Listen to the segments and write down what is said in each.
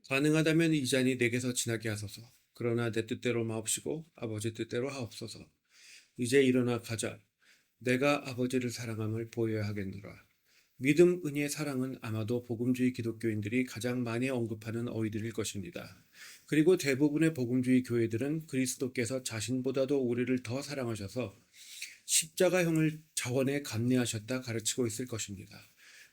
가능하다면 이 잔이 내게서 지나게 하소서. 그러나 내 뜻대로 마옵시고 아버지 뜻대로 하옵소서. 이제 일어나 가자. 내가 아버지를 사랑함을 보여야 하겠노라. 믿음, 은혜, 사랑은 아마도 복음주의 기독교인들이 가장 많이 언급하는 어휘들일 것입니다. 그리고 대부분의 복음주의 교회들은 그리스도께서 자신보다도 우리를 더 사랑하셔서 십자가형을 자원에 감내하셨다 가르치고 있을 것입니다.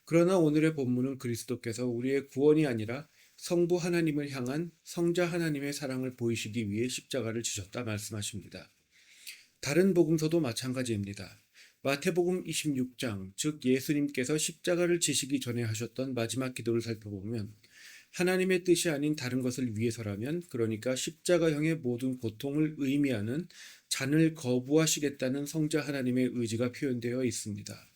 그러나 오늘의 본문은 그리스도께서 우리의 구원이 아니라 성부 하나님을 향한 성자 하나님의 사랑을 보이시기 위해 십자가를 지셨다 말씀하십니다. 다른 복음서도 마찬가지입니다. 마태복음 26장, 즉 예수님께서 십자가를 지시기 전에 하셨던 마지막 기도를 살펴보면 하나님의 뜻이 아닌 다른 것을 위해서라면, 그러니까 십자가형의 모든 고통을 의미하는 잔을 거부하시겠다는 성자 하나님의 의지가 표현되어 있습니다.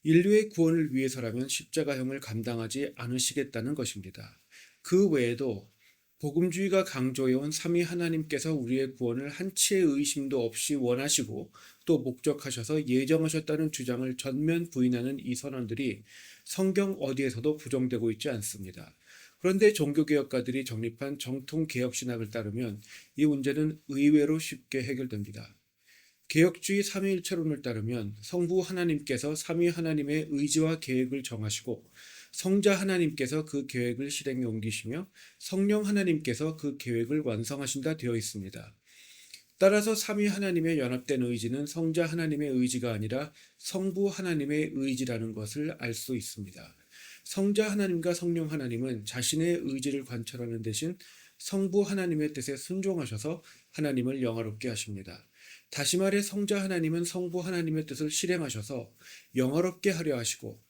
인류의 구원을 위해서라면 십자가형을 감당하지 않으시겠다는 것입니다. 그 외에도 복음주의가 강조해온 삼위 하나님께서 우리의 구원을 한치의 의심도 없이 원하시고 또 목적하셔서 예정하셨다는 주장을 전면 부인하는 이 선언들이 성경 어디에서도 부정되고 있지 않습니다. 그런데 종교개혁가들이 정립한 정통개혁신학을 따르면 이 문제는 의외로 쉽게 해결됩니다. 개혁주의 삼위일체론을 따르면 성부 하나님께서 삼위 하나님의 의지와 계획을 정하시고 성자 하나님께서 그 계획을 실행에 옮기시며 성령 하나님께서 그 계획을 완성하신다 되어 있습니다. 따라서 삼위 하나님의 연합된 의지는 성자 하나님의 의지가 아니라 성부 하나님의 의지라는 것을 알 수 있습니다. 성자 하나님과 성령 하나님은 자신의 의지를 관철하는 대신 성부 하나님의 뜻에 순종하셔서 하나님을 영화롭게 하십니다. 다시 말해 성자 하나님은 성부 하나님의 뜻을 실행하셔서 영화롭게 하려 하시고,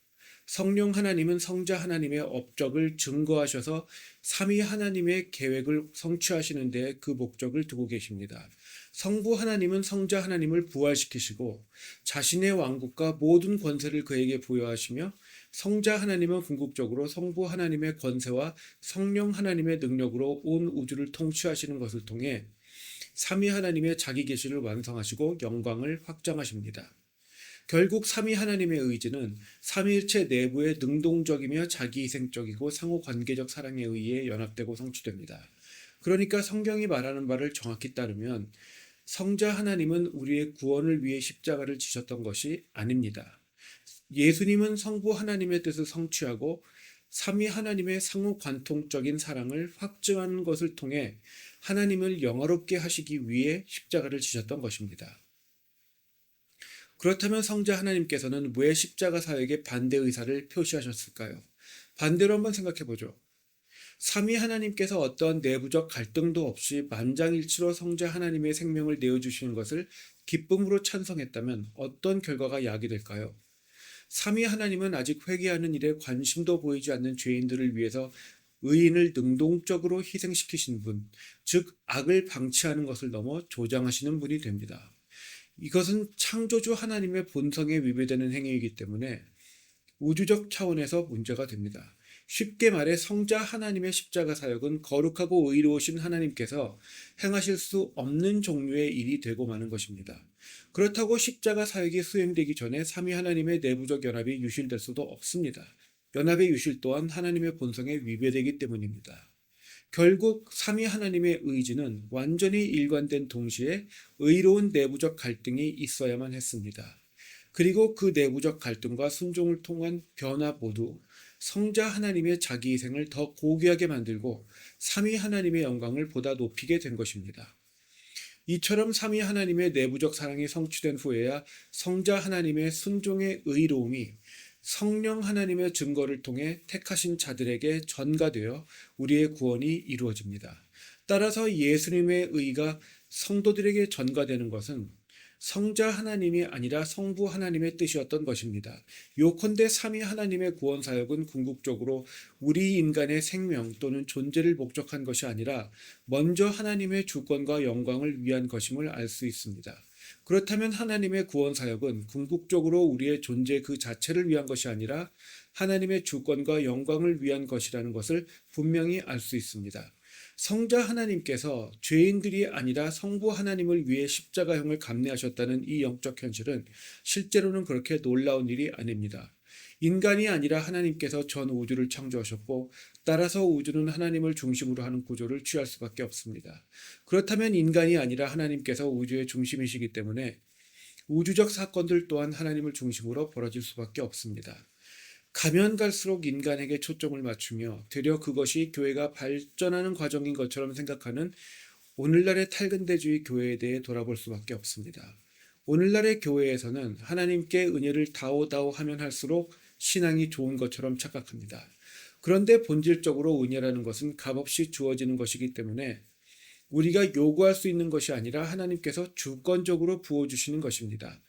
성령 하나님은 성자 하나님의 업적을 증거하셔서 삼위 하나님의 계획을 성취하시는 데 그 목적을 두고 계십니다. 성부 하나님은 성자 하나님을 부활시키시고 자신의 왕국과 모든 권세를 그에게 부여하시며, 성자 하나님은 궁극적으로 성부 하나님의 권세와 성령 하나님의 능력으로 온 우주를 통치하시는 것을 통해 삼위 하나님의 자기 계시를 완성하시고 영광을 확장하십니다. 결국 삼위 하나님의 의지는 삼위일체 내부의 능동적이며 자기희생적이고 상호관계적 사랑에 의해 연합되고 성취됩니다. 그러니까 성경이 말하는 바를 정확히 따르면 성자 하나님은 우리의 구원을 위해 십자가를 지셨던 것이 아닙니다. 예수님은 성부 하나님의 뜻을 성취하고 삼위 하나님의 상호관통적인 사랑을 확증하는 것을 통해 하나님을 영화롭게 하시기 위해 십자가를 지셨던 것입니다. 그렇다면 성자 하나님께서는 왜 십자가 사역에 반대 의사를 표시하셨을까요? 반대로 한번 생각해 보죠. 삼위 하나님께서 어떠한 내부적 갈등도 없이 만장일치로 성자 하나님의 생명을 내어주시는 것을 기쁨으로 찬성했다면 어떤 결과가 야기될까요? 삼위 하나님은 아직 회개하는 일에 관심도 보이지 않는 죄인들을 위해서 의인을 능동적으로 희생시키신 분, 즉 악을 방치하는 것을 넘어 조장하시는 분이 됩니다. 이것은 창조주 하나님의 본성에 위배되는 행위이기 때문에 우주적 차원에서 문제가 됩니다. 쉽게 말해 성자 하나님의 십자가 사역은 거룩하고 의로우신 하나님께서 행하실 수 없는 종류의 일이 되고 마는 것입니다. 그렇다고 십자가 사역이 수행되기 전에 삼위 하나님의 내부적 연합이 유실될 수도 없습니다. 연합의 유실 또한 하나님의 본성에 위배되기 때문입니다. 결국 삼위 하나님의 의지는 완전히 일관된 동시에 의로운 내부적 갈등이 있어야만 했습니다. 그리고 그 내부적 갈등과 순종을 통한 변화 모두 성자 하나님의 자기 희생을 더 고귀하게 만들고 삼위 하나님의 영광을 보다 높이게 된 것입니다. 이처럼 삼위 하나님의 내부적 사랑이 성취된 후에야 성자 하나님의 순종의 의로움이 성령 하나님의 증거를 통해 택하신 자들에게 전가되어 우리의 구원이 이루어집니다. 따라서 예수님의 의가 성도들에게 전가되는 것은 성자 하나님이 아니라 성부 하나님의 뜻이었던 것입니다. 요컨대 삼위 하나님의 구원 사역은 궁극적으로 우리 인간의 생명 또는 존재를 목적한 것이 아니라 먼저 하나님의 주권과 영광을 위한 것임을 알 수 있습니다. 그렇다면 하나님의 구원 사역은 궁극적으로 우리의 존재 그 자체를 위한 것이 아니라 하나님의 주권과 영광을 위한 것이라는 것을 분명히 알 수 있습니다. 성자 하나님께서 죄인들이 아니라 성부 하나님을 위해 십자가형을 감내하셨다는 이 영적 현실은 실제로는 그렇게 놀라운 일이 아닙니다. 인간이 아니라 하나님께서 전 우주를 창조하셨고 따라서 우주는 하나님을 중심으로 하는 구조를 취할 수밖에 없습니다. 그렇다면 인간이 아니라 하나님께서 우주의 중심이시기 때문에 우주적 사건들 또한 하나님을 중심으로 벌어질 수밖에 없습니다. 가면 갈수록 인간에게 초점을 맞추며 되려 그것이 교회가 발전하는 과정인 것처럼 생각하는 오늘날의 탈근대주의 교회에 대해 돌아볼 수밖에 없습니다. 오늘날의 교회에서는 하나님께 은혜를 다오다오 하면 할수록 신앙이 좋은 것처럼 착각합니다. 그런데 본질적으로 은혜라는 것은 값없이 주어지는 것이기 때문에 우리가 요구할 수 있는 것이 아니라 하나님께서 주권적으로 부어주시는 것입니다.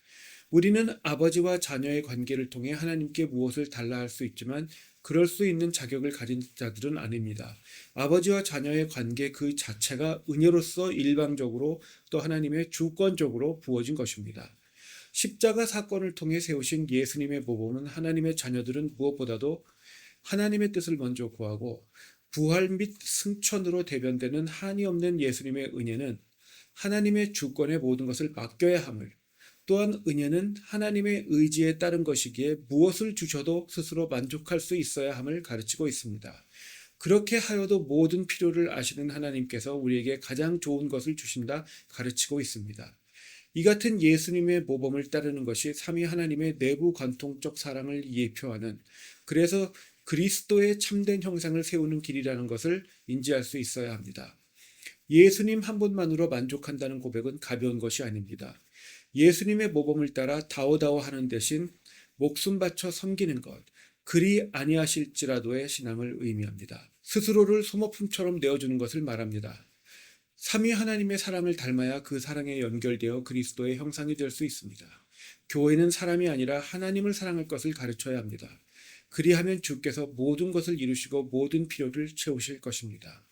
우리는 아버지와 자녀의 관계를 통해 하나님께 무엇을 달라 할 수 있지만 그럴 수 있는 자격을 가진 자들은 아닙니다. 아버지와 자녀의 관계 그 자체가 은혜로서 일방적으로 또 하나님의 주권적으로 부어진 것입니다. 십자가 사건을 통해 세우신 예수님의 모범은 하나님의 자녀들은 무엇보다도 하나님의 뜻을 먼저 구하고 부활 및 승천으로 대변되는 한이 없는 예수님의 은혜는 하나님의 주권에 모든 것을 맡겨야 함을, 또한 은혜는 하나님의 의지에 따른 것이기에 무엇을 주셔도 스스로 만족할 수 있어야 함을 가르치고 있습니다. 그렇게 하여도 모든 필요를 아시는 하나님께서 우리에게 가장 좋은 것을 주신다 가르치고 있습니다. 이 같은 예수님의 모범을 따르는 것이 삼위 하나님의 내부 관통적 사랑을 예표하는, 그래서 그리스도의 참된 형상을 세우는 길이라는 것을 인지할 수 있어야 합니다. 예수님 한 분만으로 만족한다는 고백은 가벼운 것이 아닙니다. 예수님의 모범을 따라 다오다오 하는 대신 목숨 바쳐 섬기는 것, 그리 아니하실지라도의 신앙을 의미합니다. 스스로를 소모품처럼 내어주는 것을 말합니다. 삼위 하나님의 사랑을 닮아야 그 사랑에 연결되어 그리스도의 형상이 될 수 있습니다. 교회는 사람이 아니라 하나님을 사랑할 것을 가르쳐야 합니다. 그리하면 주께서 모든 것을 이루시고 모든 필요를 채우실 것입니다.